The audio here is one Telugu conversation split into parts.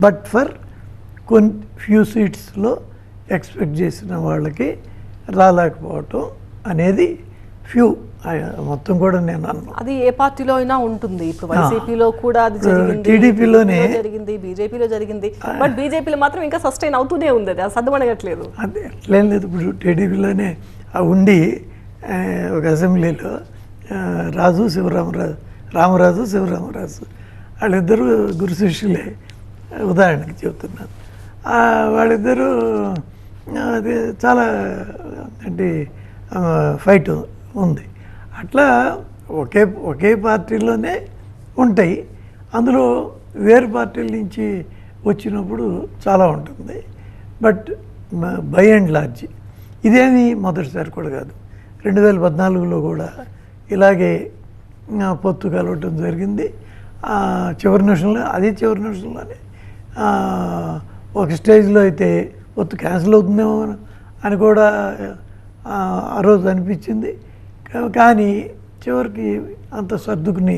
బట్ ఫర్ కొన్ని ఫ్యూ సీట్స్లో ఎక్స్పెక్ట్ చేసిన వాళ్ళకి రాలేకపోవటం అనేది ఫ్యూ, మొత్తం కూడా నేను అన్నాను. అది ఏ పార్టీలో అయినా ఉంటుంది. ఇప్పుడు వైసీపీలో కూడా అది జరిగింది, టీడీపీలోనే జరిగింది, బీజేపీలో జరిగింది. బట్ బీజేపీలో మాత్రం ఇంకా సస్టైన్ అవుతూనే ఉంది, అది సర్దుమణగట్లేదు. అది ఎట్లేం లేదు. ఇప్పుడు టీడీపీలోనే ఉండి ఒక అసెంబ్లీలో రామరాజు శివరామరాజు వాళ్ళిద్దరూ గురు శిష్యులే, ఉదాహరణకి చెప్తున్నాను. వాళ్ళిద్దరూ అది చాలా అంటే ఫైట్ ఉంది. అట్లా ఒకే పార్టీలోనే ఉంటాయి, అందులో వేరు పార్టీల నుంచి వచ్చినప్పుడు చాలా ఉంటుంది. బట్ బై అండ్ లార్జ్ ఇదేమీ మొదటిసారి కూడా కాదు. 2014లో కూడా ఇలాగే పొత్తు కలవటం జరిగింది. చివరి నిమిషంలోనే ఒక స్టేజ్లో అయితే పొత్తు క్యాన్సిల్ అవుతుందేమో అని కూడా ఆ రోజు అనిపించింది. కానీ చివరికి అంత సర్దుకుని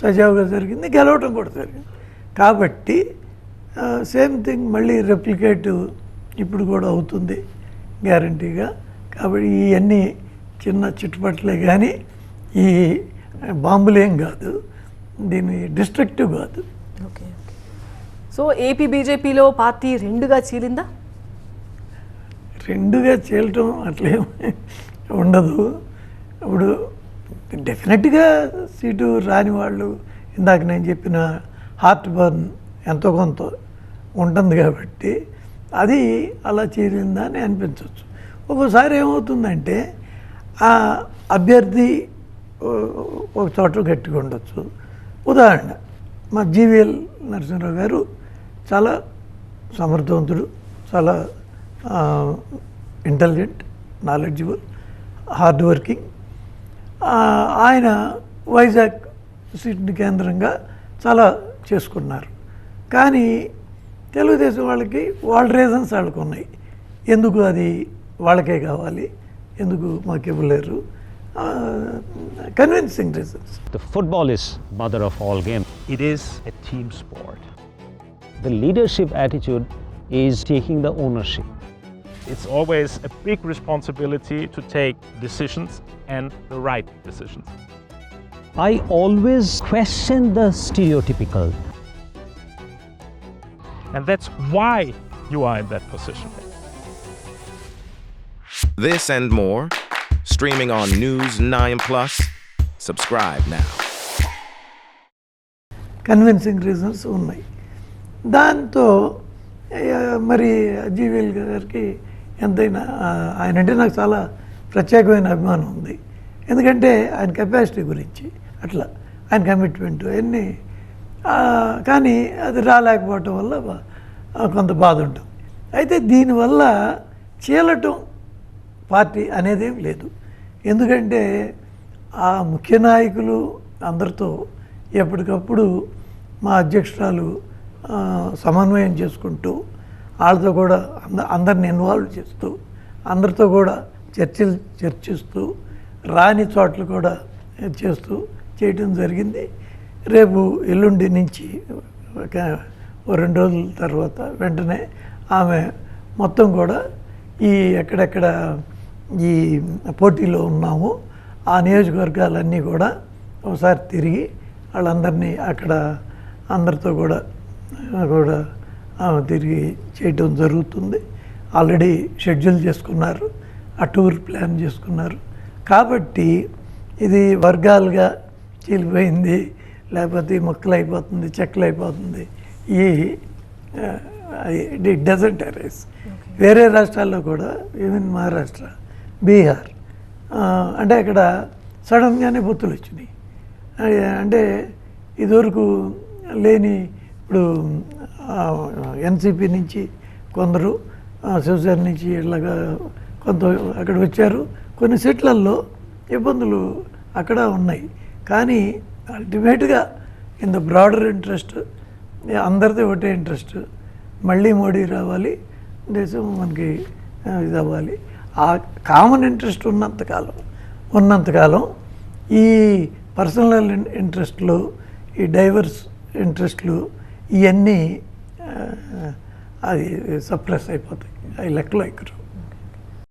సజావుగా జరిగింది, గెలవటం కూడా జరిగింది. కాబట్టి సేమ్ థింగ్ మళ్ళీ రెప్లికేట్ ఇప్పుడు కూడా అవుతుంది గ్యారంటీగా. కాబట్టి ఇవన్నీ చిన్న చిట్టుపట్లే కానీ ఈ బాంబులేం కాదు, దీన్ని డిస్ట్రక్టివ్ కాదు. ఓకే. సో ఏపీ బీజేపీలో పార్టీ రెండుగా చీలిందా? రెండుగా చీలటం అట్లేం ఉండదు. ఇప్పుడు డెఫినెట్గా సీటు రాని వాళ్ళు, ఇందాక నేను చెప్పిన హార్ట్ బర్న్ ఎంతో కొంత ఉంటుంది కాబట్టి అది అలా చీలిందా అని అనిపించవచ్చు. ఒక్కోసారి ఏమవుతుందంటే ఆ అభ్యర్థి ఒక చోట గట్టిగా ఉండొచ్చు. ఉదాహరణ, మా జీవీఎల్ నరసింహరావు గారు చాలా సమర్థవంతుడు, చాలా ఇంటెలిజెంట్, నాలెడ్జబుల్, హార్డ్ వర్కింగ్. ఆయన వైజాగ్ సీట్ని కేంద్రంగా చాలా చేసుకున్నారు. కానీ తెలుగుదేశం వాళ్ళకి వాళ్ళ రీజన్స్ వాళ్ళకు ఉన్నాయి, ఎందుకు అది వాళ్ళకే కావాలి, ఎందుకు మాకు ఇవ్వలేరు, convincing reasons. The football is mother of all games. It is a team sport. The leadership attitude is taking the ownership. It's always a big responsibility to take decisions and the right decisions. I always question the stereotypical. And that's why you are in that position. This and more, streaming on News 9+. Subscribe now. Convincing reasons ఉన్నాయి. దాంతో మరి జీవీఎల్ గారికి ఎంతైనా ఆయనంటే నాకు చాలా ప్రత్యేకమైన అభిమానం ఉంది. ఎందుకంటే ఆయన కెపాసిటీ గురించి, అట్లా ఆయన కమిట్మెంట్ అన్నీ. కానీ అది రాలేకపోవటం వల్ల కొంత బాధ ఉంటుంది. అయితే దీనివల్ల చీలటం పార్టీ అనేదేం లేదు. ఎందుకంటే ఆ ముఖ్య నాయకులు అందరితో ఎప్పటికప్పుడు మా అధ్యక్షురాలు సమన్వయం చేసుకుంటూ, వాళ్ళతో కూడా అందరిని ఇన్వాల్వ్ చేస్తూ, అందరితో కూడా చర్చిస్తూ, రాని చోట్ల కూడా చేయటం జరిగింది. రేపు ఎల్లుండి నుంచి ఒక 2 రోజుల తర్వాత వెంటనే ఆమె మొత్తం కూడా ఈ ఎక్కడెక్కడ ఈ పోటీలో ఉన్నామో ఆ నియోజకవర్గాలన్నీ కూడా ఒకసారి తిరిగి వాళ్ళందరినీ అక్కడ అందరితో కూడా తిరిగి చేయటం జరుగుతుంది. ఆల్రెడీ షెడ్యూల్ చేసుకున్నారు, ఆ టూర్ ప్లాన్ చేసుకున్నారు. కాబట్టి ఇది వర్గాలుగా చీలిపోయింది, లేకపోతే మొక్కలు అయిపోతుంది, చెక్కలు అయిపోతుంది, ఇట్ డజంట్ అరైజ్. వేరే రాష్ట్రాల్లో కూడా, ఈవెన్ మహారాష్ట్ర, బీహార్, అంటే అక్కడ సడన్గానే పొత్తులు వచ్చినాయి. అంటే ఇదివరకు లేని, ఇప్పుడు ఎన్సీపీ నుంచి కొందరు, శివసేన నుంచి ఇట్లాగా కొంత అక్కడ వచ్చారు. కొన్ని సీట్లలో ఇబ్బందులు అక్కడ ఉన్నాయి. కానీ అల్టిమేట్గా ఇన్ ద బ్రాడర్ ఇంట్రెస్ట్, అందరిది ఒకటే ఇంట్రెస్ట్, మళ్ళీ మోడీ రావాలి, దేశం మనకి ఇది అవ్వాలి. ఆ కామన్ ఇంట్రెస్ట్ ఉన్నంతకాలం ఈ పర్సనల్ ఇంట్రెస్ట్లు, ఈ డైవర్స్ ఇంట్రెస్ట్లు ఇవన్నీ అది సప్రెస్ అయిపోతాయి, అవి లెక్కలో ఎక్కువ.